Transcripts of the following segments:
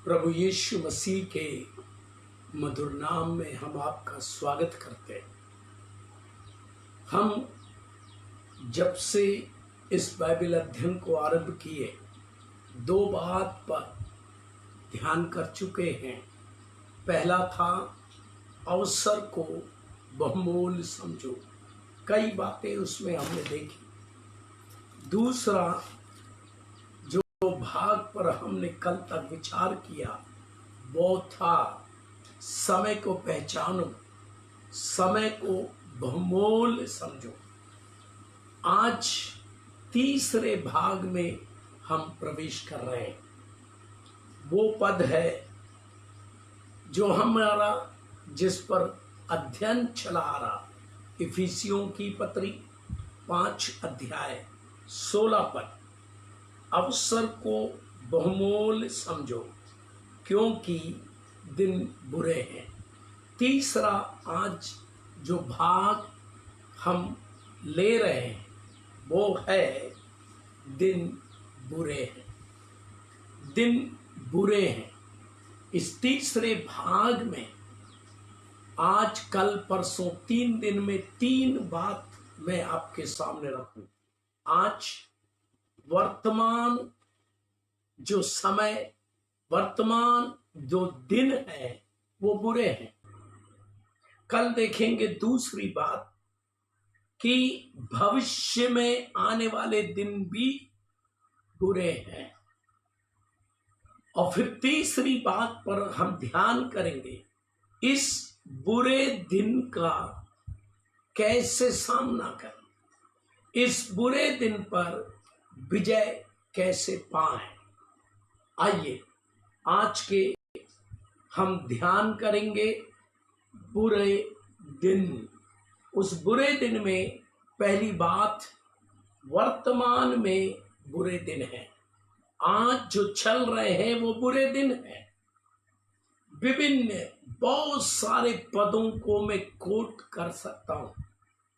प्रभु यीशु मसीह के मधुर नाम में हम आपका स्वागत करते हैं। हम जब से इस बाइबल अध्ययन को आरंभ किए, दो बात पर ध्यान कर चुके हैं। पहला था अवसर को बहुमूल्य समझो, कई बातें उसमें हमने देखी। दूसरा जो भाग पर हमने कल तक विचार किया वो था समय को पहचानो, समय को बहुमूल्य समझो। आज तीसरे भाग में हम प्रवेश कर रहे हैं। वो पद है जो हमारा जिस पर अध्ययन चला आ रहा, इफिसियों की पत्री 5 अध्याय 16 पद। अवसर को बहुमूल्य समझो क्योंकि दिन बुरे हैं। तीसरा आज जो भाग हम ले रहे हैं वो है दिन बुरे हैं। दिन बुरे हैं। इस तीसरे भाग में आज कल परसों 3 दिन में 3 बात मैं आपके सामने रखूं। आज वर्तमान जो समय, वर्तमान जो दिन है वो बुरे हैं। कल देखेंगे दूसरी बात कि भविष्य में आने वाले दिन भी बुरे हैं। और फिर तीसरी बात पर हम ध्यान करेंगे, इस बुरे दिन का कैसे सामना करें, इस बुरे दिन पर विजय कैसे पाएं। आइए आज के हम ध्यान करेंगे बुरे दिन। उस बुरे दिन में पहली बात, वर्तमान में बुरे दिन है। आज जो चल रहे हैं वो बुरे दिन है। विभिन्न बहुत सारे पदों को मैं कोट कर सकता हूं।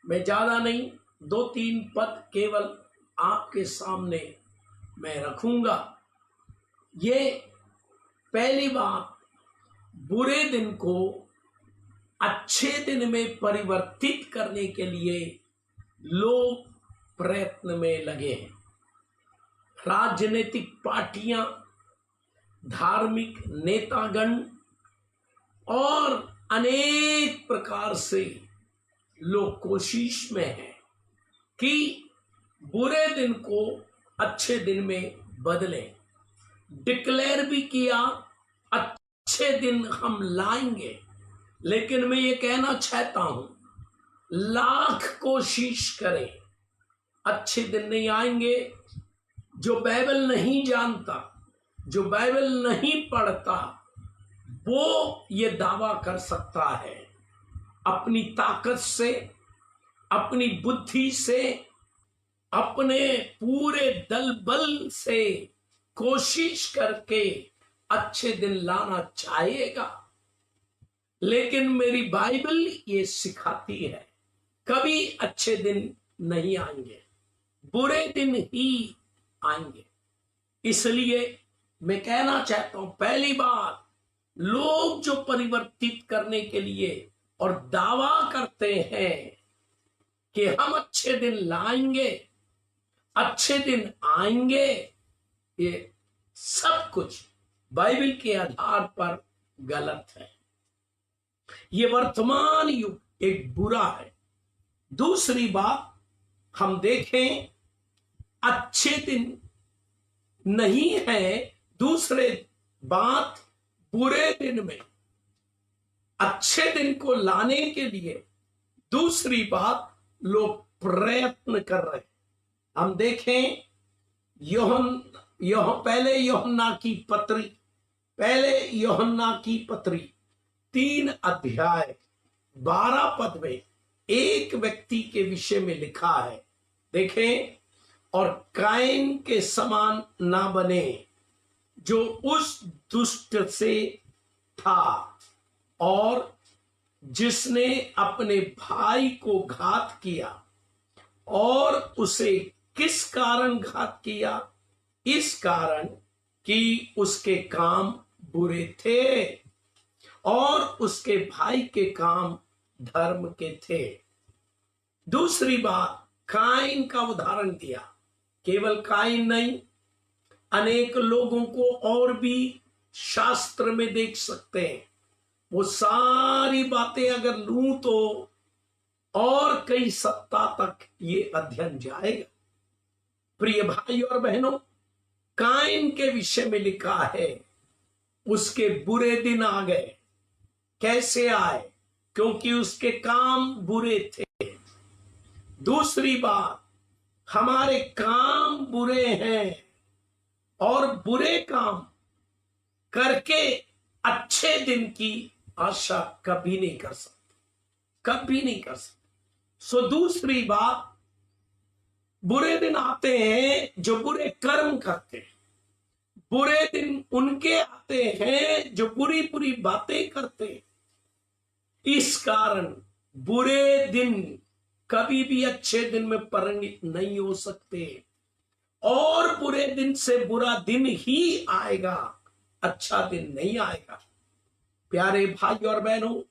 मैं ज्यादा नहीं, 2-3 पद केवल आपके सामने मैं रखूंगा। ये पहली बात, बुरे दिन को अच्छे दिन में परिवर्तित करने के लिए लोग प्रयत्न में लगे हैं। राजनीतिक पार्टियां, धार्मिक नेतागण और अनेक प्रकार से लोग कोशिश में हैं कि बुरे दिन को अच्छे दिन में बदलें। डिक्लेयर भी किया अच्छे दिन हम लाएंगे, लेकिन मैं ये कहना चाहता हूं, लाख कोशिश करें अच्छे दिन नहीं आएंगे। जो बाइबल नहीं जानता, जो बाइबल नहीं पढ़ता, वो ये दावा कर सकता है अपनी ताकत से, अपनी बुद्धि से, अपने पूरे दल बल से कोशिश करके अच्छे दिन लाना चाहेगा। लेकिन मेरी बाइबल ये सिखाती है कभी अच्छे दिन नहीं आएंगे, बुरे दिन ही आएंगे। इसलिए मैं कहना चाहता हूं, पहली बात, लोग जो परिवर्तित करने के लिए और दावा करते हैं कि हम अच्छे दिन लाएंगे, अच्छे दिन आएंगे, ये सब कुछ बाइबल के आधार पर गलत है। ये वर्तमान युग एक बुरा है। दूसरी बात हम देखें, अच्छे दिन नहीं है। दूसरे बात, बुरे दिन में अच्छे दिन को लाने के लिए दूसरी बात, लोग प्रयत्न कर रहे हैं। हम देखें पहले यूहन्ना की पत्री 3 अध्याय 12 पद में एक व्यक्ति के विषय में लिखा है। देखें, और कायन के समान ना बने जो उस दुष्ट से था और जिसने अपने भाई को घात किया। और उसे किस कारण घात किया? इस कारण कि उसके काम बुरे थे और उसके भाई के काम धर्म के थे। दूसरी बात, काइन का उदाहरण दिया। केवल काइन नहीं, अनेक लोगों को और भी शास्त्र में देख सकते हैं। वो सारी बातें अगर लूं तो और कई सप्ताह तक ये अध्ययन जाएगा। प्रिय भाई और बहनों, काइन के विषय में लिखा है उसके बुरे दिन आ गए। कैसे आए? क्योंकि उसके काम बुरे थे। दूसरी बात, हमारे काम बुरे हैं और बुरे काम करके अच्छे दिन की आशा कभी नहीं कर सकते, कभी नहीं कर सकते। सो दूसरी बात, बुरे दिन आते हैं जो बुरे कर्म करते हैं। बुरे दिन उनके आते हैं जो बुरी बुरी बातें करते हैं। इस कारण बुरे दिन कभी भी अच्छे दिन में परिणित नहीं हो सकते और बुरे दिन से बुरा दिन ही आएगा, अच्छा दिन नहीं आएगा। प्यारे भाई और बहनों,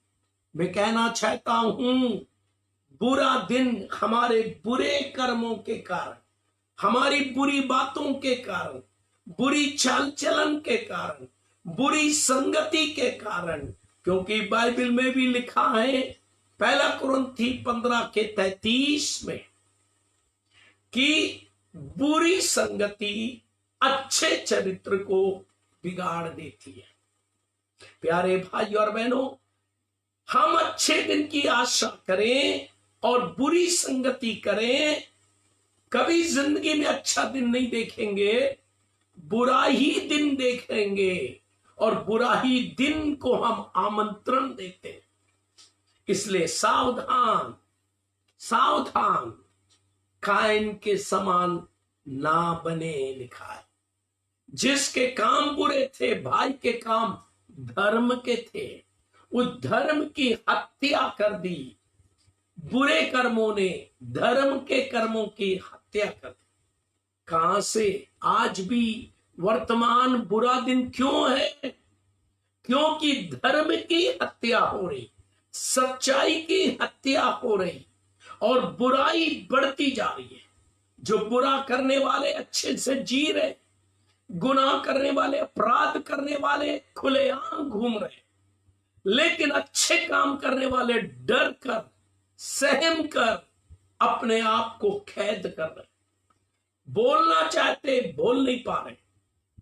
मैं कहना चाहता हूं, बुरा दिन हमारे बुरे कर्मों के कारण, हमारी बुरी बातों के कारण, बुरी चाल चलन के कारण, बुरी संगति के कारण, क्योंकि बाइबल में भी लिखा है 1 कुरिन्थी 15:33 में कि बुरी संगति अच्छे चरित्र को बिगाड़ देती है। प्यारे भाई और बहनों, हम अच्छे दिन की आशा करें और बुरी संगति करें, कभी जिंदगी में अच्छा दिन नहीं देखेंगे, बुरा ही दिन देखेंगे और बुरा ही दिन को हम आमंत्रण देते हैं। इसलिए सावधान, सावधान, काइन के समान ना बने, लिखा है। जिसके काम बुरे थे, भाई के काम धर्म के थे, उस धर्म की हत्या कर दी। बुरे कर्मों ने धर्म के कर्मों की हत्या कर दी। कहां से? आज भी वर्तमान बुरा दिन क्यों है? क्योंकि धर्म की हत्या हो रही, सच्चाई की हत्या हो रही और बुराई बढ़ती जा रही है। जो बुरा करने वाले अच्छे से जी रहे, गुनाह करने वाले, अपराध करने वाले खुलेआम घूम रहे, लेकिन अच्छे काम करने वाले डर कर, सहम कर अपने आप को कैद कर रहे। बोलना चाहते, बोल नहीं पा रहे।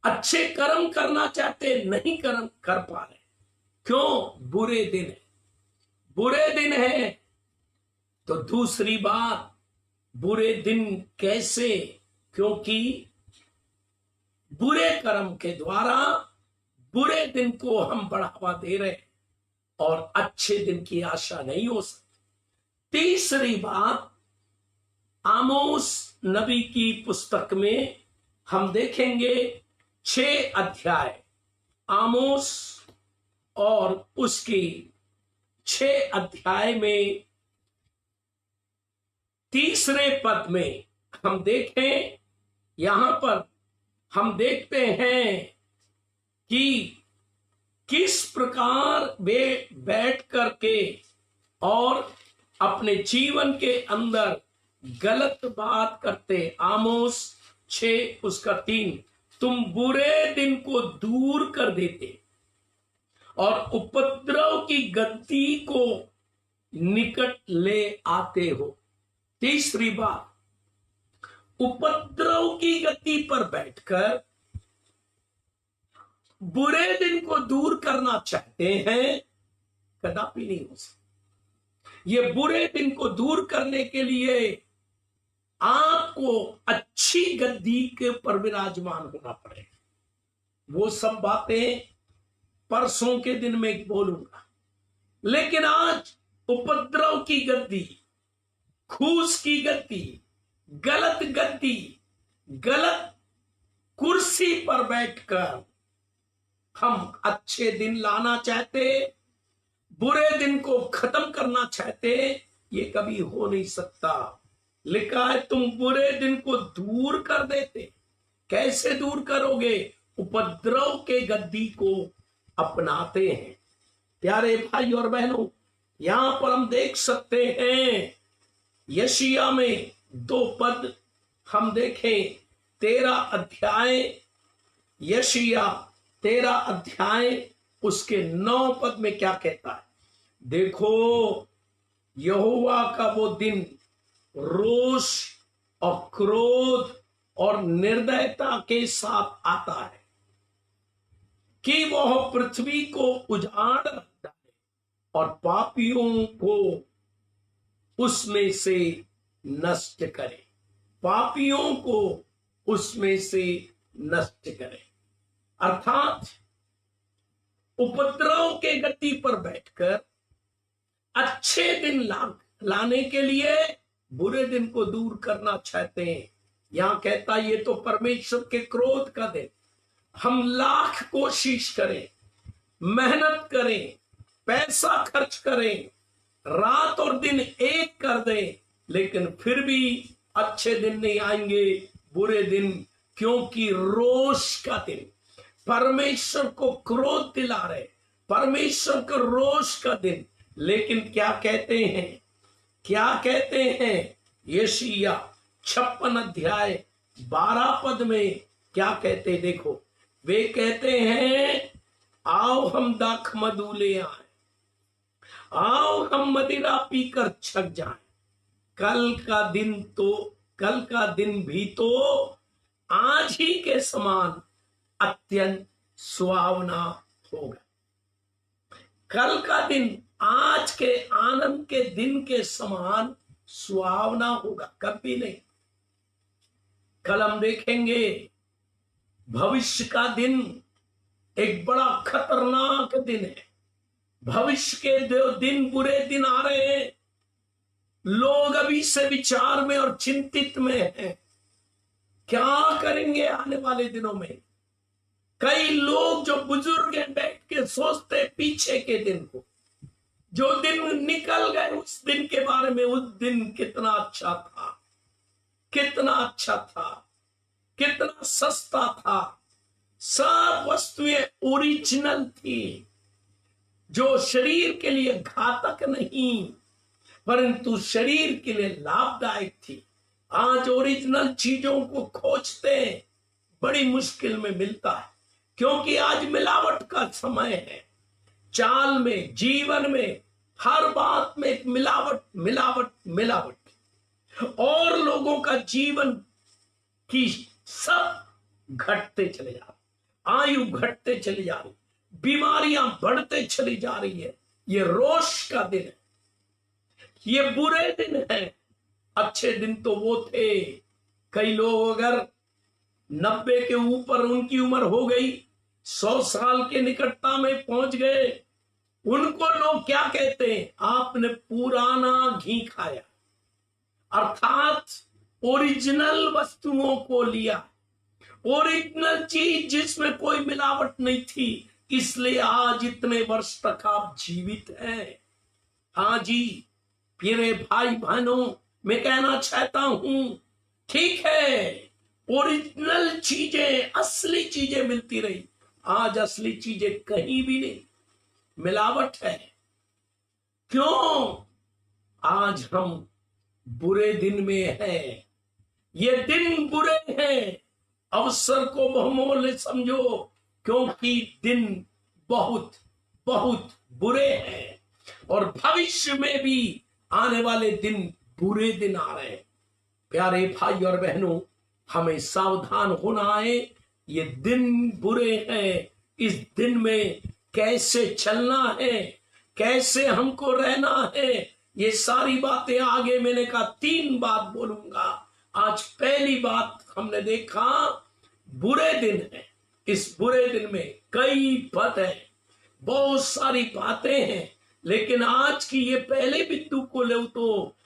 अच्छे कर्म करना चाहते, नहीं कर्म कर पा रहे। क्यों? बुरे दिन है, बुरे दिन है। तो दूसरी बात, बुरे दिन कैसे? क्योंकि बुरे कर्म के द्वारा बुरे दिन को हम बढ़ावा दे रहे और अच्छे दिन की आशा नहीं हो सकती। तीसरी बात, आमोस नबी की पुस्तक में हम देखेंगे 6 अध्याय, आमोस और उसकी 6 अध्याय में तीसरे पद में हम देखें, यहां पर हम देखते हैं कि किस प्रकार वे बैठ करके और अपने जीवन के अंदर गलत बात करते। आमोस 6 उसका 3, तुम बुरे दिन को दूर कर देते और उपद्रव की गद्दी को निकट ले आते हो। तीसरी बात, उपद्रव की गद्दी पर बैठकर बुरे दिन को दूर करना चाहते हैं, कदापि नहीं हो सकता। ये बुरे दिन को दूर करने के लिए आपको अच्छी गद्दी के पर विराजमान होना पड़ेगा। वो सब बातें परसों के दिन में बोलूंगा, लेकिन आज उपद्रव की गद्दी, खूस की गद्दी, गद्दी, गलत कुर्सी पर बैठकर हम अच्छे दिन लाना चाहते, बुरे दिन को खत्म करना चाहते, ये कभी हो नहीं सकता। लिखा है तुम बुरे दिन को दूर कर देते। कैसे दूर करोगे? उपद्रव के गद्दी को अपनाते हैं। प्यारे भाई और बहनों, यहां पर हम देख सकते हैं यशिया में 2 पद हम देखें। 13 अध्याय, यशिया 13 अध्याय उसके 9 पद में क्या कहता है? देखो, यहोवा का वो दिन रोष और क्रोध और निर्दयता के साथ आता है कि वह पृथ्वी को उजाड़ डाले और पापियों को उसमें से नष्ट करे, पापियों को उसमें से नष्ट करे। अर्थात उपद्रव के गति पर बैठकर अच्छे दिन लाने के लिए बुरे दिन को दूर करना चाहते हैं। यहां कहता ये तो परमेश्वर के क्रोध का दिन। हम लाख कोशिश करें, मेहनत करें, पैसा खर्च करें, रात और दिन एक कर दें, लेकिन फिर भी अच्छे दिन नहीं आएंगे, बुरे दिन। क्योंकि रोष का दिन, परमेश्वर को क्रोध दिला रहे, परमेश्वर का रोष का दिन। लेकिन क्या कहते हैं, क्या कहते हैं? यशायाह 56 अध्याय 12 पद में क्या कहते? देखो, वे कहते हैं आओ हम दाख मधु ले आए, आओ हम मदिरा पीकर छक जाएं। कल का दिन भी तो आज ही के समान अत्यंत सुहावना होगा। कल का दिन आज के आनंद के दिन के समान सुहावना होगा, कभी नहीं। कल हम देखेंगे भविष्य का दिन एक बड़ा खतरनाक दिन है। भविष्य के दिन, बुरे दिन आ रहे हैं। लोग अभी से विचार में और चिंतित में हैं, क्या करेंगे आने वाले दिनों में। कई लोग जो बुजुर्ग हैं बैठ के सोचते पीछे के दिन को, जो दिन निकल गए उस दिन के बारे में। उस दिन कितना अच्छा था, कितना अच्छा था, कितना सस्ता था, सब वस्तुएं ओरिजिनल थी, जो शरीर के लिए घातक नहीं परंतु शरीर के लिए लाभदायक थी। आज ओरिजिनल चीजों को खोजते हैं, बड़ी मुश्किल में मिलता है, क्योंकि आज मिलावट का समय है। चाल में, जीवन में, हर बात में एक मिलावट मिलावट मिलावट, और लोगों का जीवन की सब घटते चले जा रहे, आयु घटते चली जा रही, बीमारियां बढ़ते चली जा रही है। ये रोष का दिन है, ये बुरे दिन है। अच्छे दिन तो वो थे, कई लोग अगर 90 के ऊपर उनकी उम्र हो गई, 100 साल के निकटता में पहुंच गए, उनको लोग क्या कहते हैं? आपने पुराना घी खाया, अर्थात ओरिजिनल वस्तुओं को लिया, ओरिजिनल चीज जिसमें कोई मिलावट नहीं थी, इसलिए आज इतने वर्ष तक आप जीवित हैं। हाँ जी, मेरे भाई बहनों, मैं कहना चाहता हूं, ठीक है ओरिजिनल चीजें, असली चीजें मिलती रही, आज असली चीजें कहीं भी नहीं, मिलावट है। क्यों? आज हम बुरे दिन में हैं, ये दिन बुरे हैं। अवसर को बहुमूल्य समझो, क्योंकि दिन बहुत बहुत बुरे हैं, और भविष्य में भी आने वाले दिन बुरे दिन आ रहे हैं। प्यारे भाई और बहनों, हमें सावधान होना है। ये दिन बुरे हैं, इस दिन में कैसे चलना है, कैसे हमको रहना है, ये सारी बातें आगे मैंने कहा 3 बात बोलूंगा। आज पहली बात हमने देखा, बुरे दिन है। इस बुरे दिन में कई पद है, बहुत सारी बातें हैं, लेकिन आज की ये पहले बिंदु को ले तो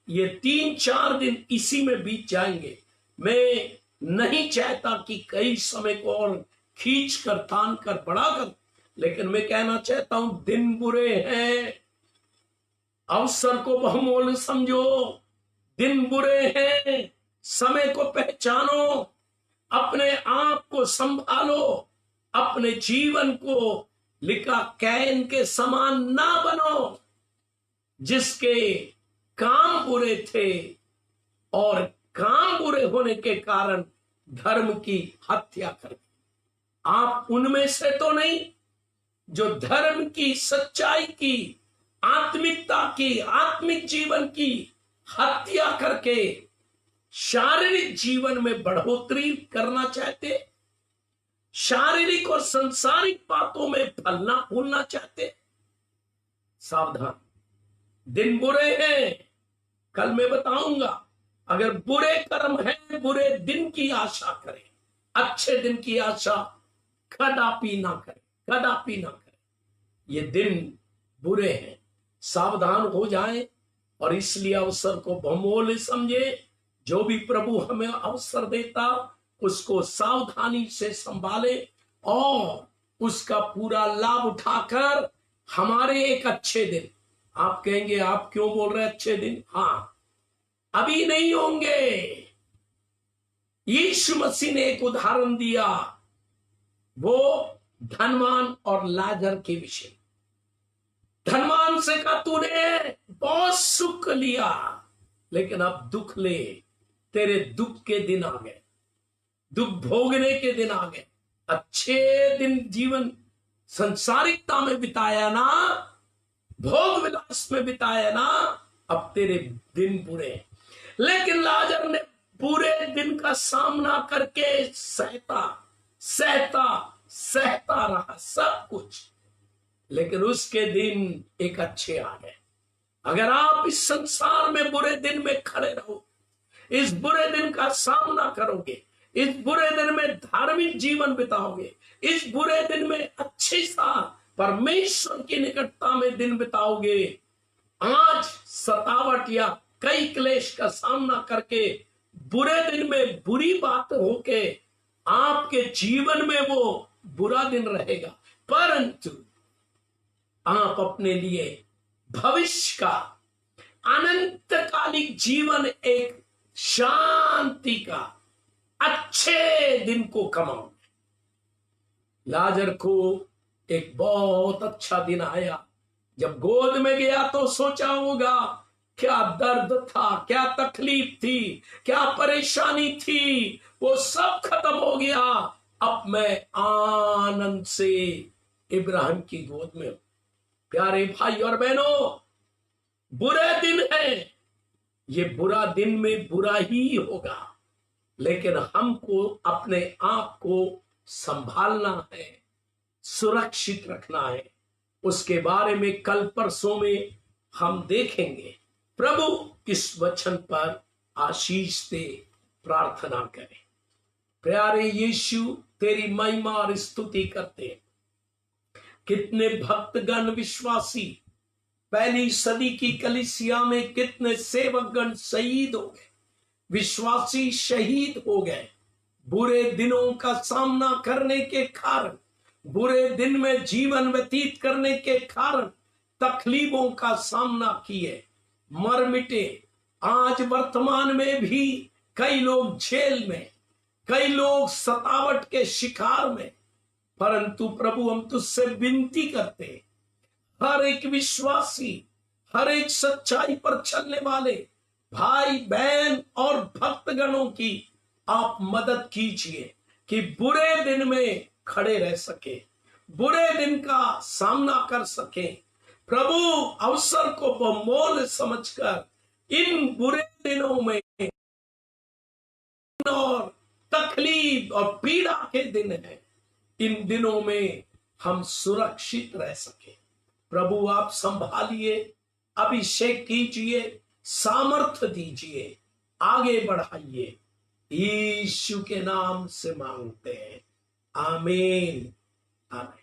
ये 3-4 दिन इसी में बीत जाएंगे। मैं नहीं चाहता कि कई समय को और खींच कर, तान कर, बढ़ाकर, लेकिन मैं कहना चाहता हूं दिन बुरे हैं, अवसर को बहुमूल्य समझो। दिन बुरे हैं, समय को पहचानो, अपने आप को संभालो, अपने जीवन को लिखा, कैन के समान ना बनो, जिसके काम बुरे थे और काम बुरे होने के कारण धर्म की हत्या कर। आप उनमें से तो नहीं जो धर्म की, सच्चाई की, आत्मिकता की, आत्मिक जीवन की हत्या करके शारीरिक जीवन में बढ़ोतरी करना चाहते, शारीरिक और संसारिक बातों में फलना फूलना चाहते। सावधान, दिन बुरे हैं, कल मैं बताऊंगा। अगर बुरे कर्म है, बुरे दिन की आशा करें, अच्छे दिन की आशा कदापि ना करें, कदापि ना करें। ये दिन बुरे हैं, सावधान हो जाएं और इसलिए अवसर को बहुमूल्य समझे। जो भी प्रभु हमें अवसर देता उसको सावधानी से संभाले और उसका पूरा लाभ उठाकर हमारे एक अच्छे दिन, आप कहेंगे आप क्यों बोल रहे अच्छे दिन? हाँ, अभी नहीं होंगे। यीशु मसीह ने एक उदाहरण दिया, वो धनवान और लाजर के विषय। धनवान से कहा तूने बहुत सुख लिया, लेकिन अब दुख ले, तेरे दुख के दिन आ गए, दुख भोगने के दिन आ गए। अच्छे दिन जीवन संसारिकता में बिताया ना, भोग विलास में बिताया ना, अब तेरे दिन बुरे। लेकिन लाजर ने पूरे दिन का सामना करके सहता सहता सहता रहा सब कुछ, लेकिन उसके दिन एक अच्छे आ गए। अगर आप इस संसार में बुरे दिन में खड़े रहो, इस बुरे दिन का सामना करोगे, इस बुरे दिन में धार्मिक जीवन बिताओगे, इस बुरे दिन में अच्छी सा परमेश्वर की निकटता में दिन बिताओगे, आज सतावट या कई क्लेश का सामना करके बुरे दिन में बुरी बात होके आपके जीवन में वो बुरा दिन रहेगा, परंतु आप अपने लिए भविष्य का अनंतकालिक जीवन, एक शांति का अच्छे दिन को कमाओगे। लाजर को एक बहुत अच्छा दिन आया, जब गोद में गया तो सोचा होगा क्या दर्द था, क्या तकलीफ थी, क्या परेशानी थी, वो सब खत्म हो गया। अब मैं आनंद से इब्राहिम की गोद में हूं। प्यारे भाई और बहनों, बुरे दिन है, ये बुरा दिन में बुरा ही होगा, लेकिन हमको अपने आप को संभालना है, सुरक्षित रखना है। उसके बारे में कल परसों में हम देखेंगे। प्रभु इस वचन पर आशीष दे, प्रार्थना करें। प्यारे यीशु, तेरी महिमा और स्तुति करते हैं। कितने भक्तगण विश्वासी पहली सदी की कलीसिया में, कितने सेवकगण शहीद हो गए, विश्वासी शहीद हो गए, बुरे दिनों का सामना करने के कारण, बुरे दिन में जीवन व्यतीत करने के कारण तकलीफों का सामना किए, मर मिटे। आज वर्तमान में भी कई लोग जेल में, कई लोग सतावट के शिकार में, परंतु प्रभु हम तुझसे विनती करते, हर एक विश्वासी, हर एक सच्चाई पर चलने वाले भाई बहन और भक्तगणों की आप मदद कीजिए कि बुरे दिन में खड़े रह सके, बुरे दिन का सामना कर सके। प्रभु अवसर को बहुमूल्य समझकर इन बुरे दिनों में और तकलीफ और पीड़ा के दिन है, इन दिनों में हम सुरक्षित रह सके। प्रभु आप संभालिए, अभिषेक कीजिए, सामर्थ्य दीजिए, आगे बढ़ाइए। यीशु के नाम से मांगते हैं, आमीन आमीन।